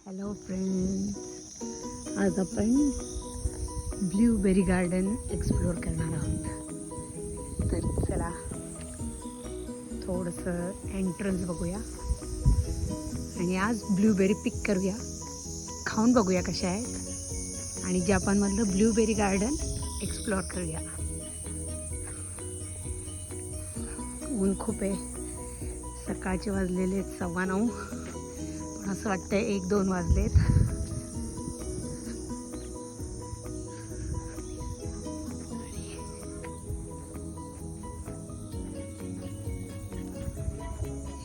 Hello friends, आज आपण blueberry garden explore करणार आहोत. तर चला थोडंसं एंट्रन्स बघूया आणि आज ब्लूबेरी पिक करूया, खाऊन बघूया कशा आहेत आणि जपानमधलं ब्लूबेरी गार्डन एक्सप्लोर करूया. ऊन खूप आहे, सकाळचे वाजलेले 9:15, पण असं वाटतंय 1-2 वाजलेत.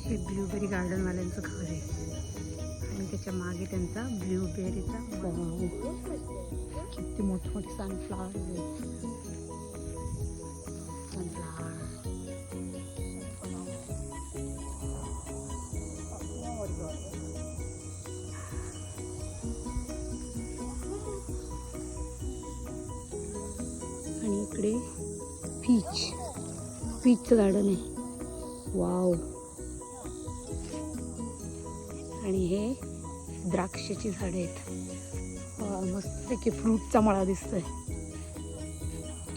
हे ब्लूबेरी गार्डनवाल्यांचं घर आहे आणि त्याच्या मागे त्यांचा ब्लूबेरीचा बाग. किती मोठमोठे सनफ्लावर आहेत. सनफ्लावर आणि इकडे पीचचं गार्डन आहे. वाव. आणि हे द्राक्षाची झाडे आहेत. मस्त की फ्रूटचा मळा दिसतोय.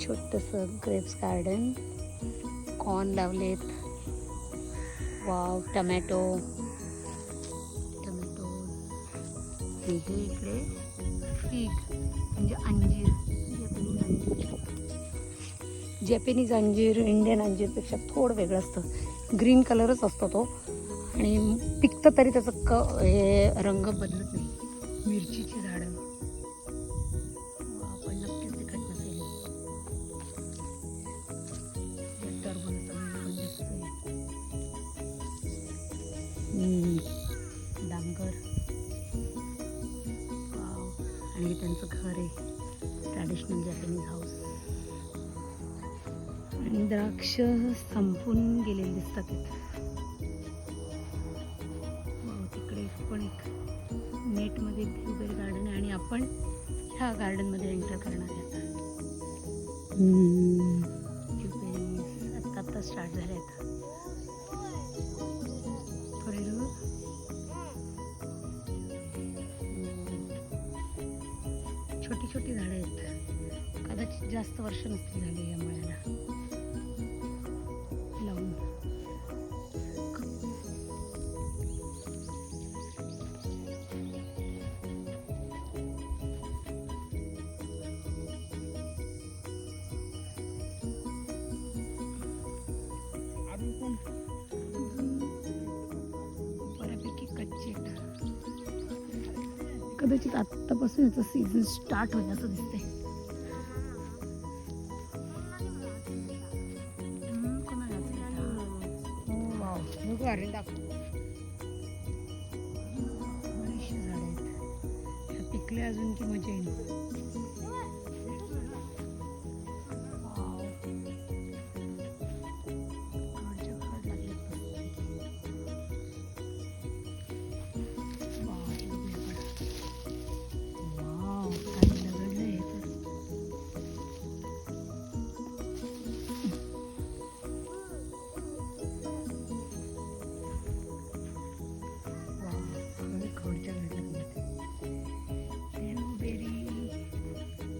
छोटंसं ग्रेप्स गार्डन, कॉर्न लावलेत. वाव. टमॅटो. हे इकडे फिग म्हणजे अंजीर. जॅपनीज अंजीर इंडियन अंजीरपेक्षा थोडं वेगळं असतं. ग्रीन कलरच असतो तो आणि पिकतं तरी त्याचं हे रंग बदलत नाही. मिरचीची झाडं. पण नक्कीच तिखट नसेल. टरबूज दिसतोय. डांगर. वाव. आणि हे त्यांचं घर आहे, ट्रॅडिशनल जॅपनीज हाऊस. आणि द्राक्ष संपून गेलेले दिसतात इथे. तिकडे पण एक नेटमध्ये ब्लूबेरी गार्डन आहे आणि आपण ह्या गार्डनमध्ये एंटर करणार आहे आता. ब्लूबेरी आत्ता स्टार्ट झाले आहेत. छोटी छोटी झाडं आहेत. कदाचित जास्त वर्ष नसतील झाले या मळ्याला लावून. बऱ्यापैकी कच्चे आहेत. कदाचित आत्तापासून याचं सीझन स्टार्ट होईल असं दिसतंय. बरीचशी झाडं आहेत. पिकले अजून की मजा येईल.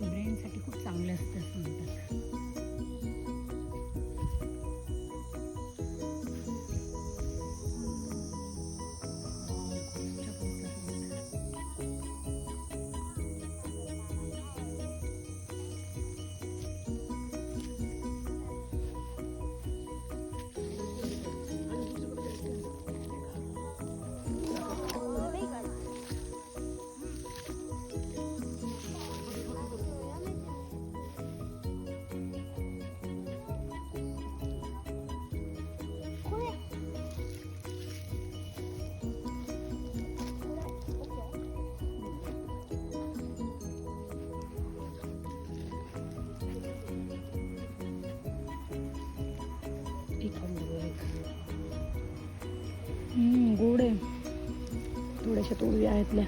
ब्रेनसाठी खूप चांगले असते असं म्हणतात. गोड आहे. थोड्याशा तोडव्या आहेतल्या.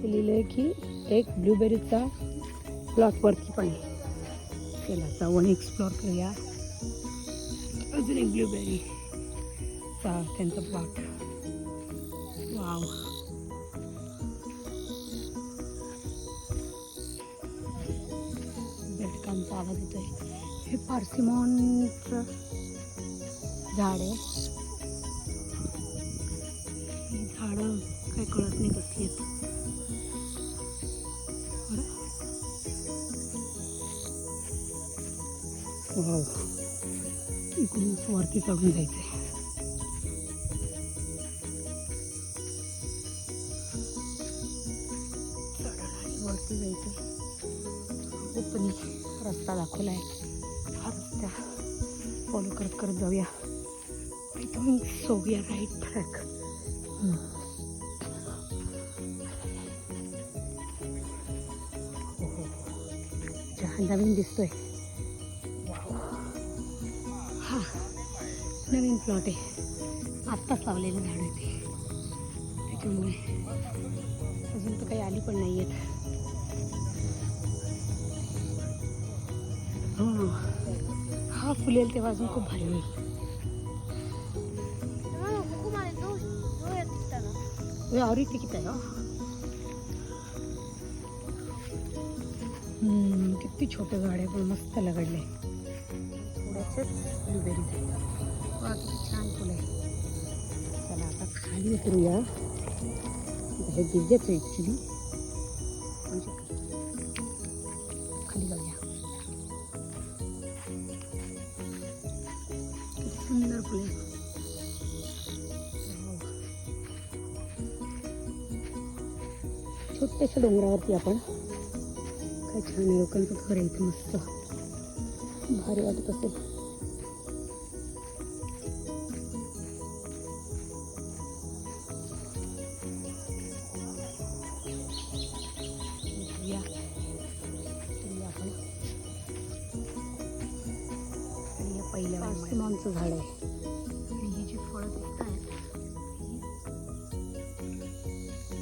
इथे लिहिलं आहे की एक ब्लूबेरीचा प्लॉट वरती पण आहे. चला जाऊन एक्सप्लोअर करूया. अजून एक ब्लूबेरीचा त्यांचा प्लॉट. वाव, बेडकांचा आवाज येतोय. हे पार्सिमॉनचं झाड आहे. ही झाडं काही कळत नाही कसली आहेत. वाव, इकडून वरती चढून जायचं आहे. वरती जायचं ओपनी रस्ता दाखवला आहे. हा रस्ता फॉलो करत करत जाऊया. इथून सोव्या राईट ट्रॅक. नवीन दिसतोय. हा नवीन प्लॉट आहे. आत्ताच लावलेलं झाड आहे ते, त्याच्यामुळे अजून तर काही आली पण नाही आहेत. हा फुलेल तेव्हा अजून खूप भारी होईल. आवरी किती आहे. किती छोटे झाड आहे पण मस्त लगडले. थोडेसेच ब्लूबेरीज आहेत. वा किती छान फुलं आहे. चला आता खाली उतरूया. हे गिरजेच आहे ॲक्च्युली. खाली जाऊया. किती सुंदर फुले. छोट्याशा डोंगरावरती आपण. काय छान आहे. लोकांचं घर आहे इथे मस्त भारी वाटत असेल. पहिल्या पार्सिमॉनचं झाड आहे. आणि ही जी फळं दिसत आहेत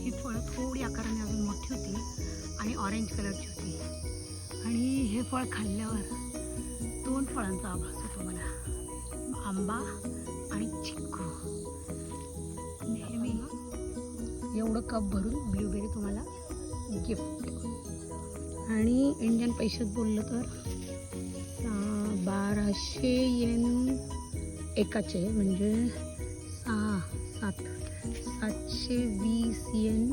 ही फळं थोडी आकाराने अजून मोठी होती आणि ऑरेंज कलरची होती. आणि हे फळ खाल्ल्यावर 2 फळांचा आभास होतो मला. आंबा आणि चिक्कू. नेहमी एवढं कप भरून ब्लूबेरी तुम्हाला गिफ्ट. आणि इंडियन पैशात बोललं तर 1200 येन एकाचे, म्हणजे 720 येन.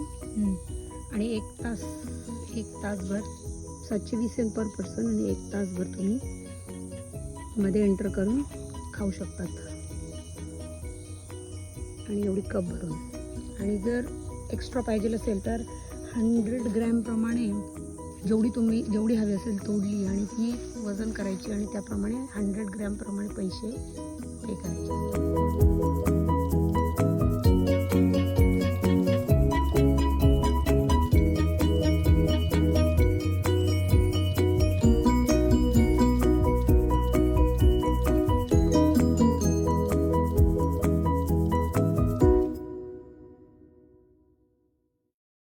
आणि एक तासभर 720 येन पर पर्सन. आणि 1 तासभर तुम्ही मध्ये एंटर करून खाऊ शकतात. आणि एवढी कप भरून. आणि जर एक्स्ट्रा पाहिजे असेल तर 100 ग्रॅम प्रमाणे जेवढी हवी असेल तोडली आणि ती वजन करायची आणि त्याप्रमाणे 100 ग्रॅम प्रमाणे पैसे पे करायचे.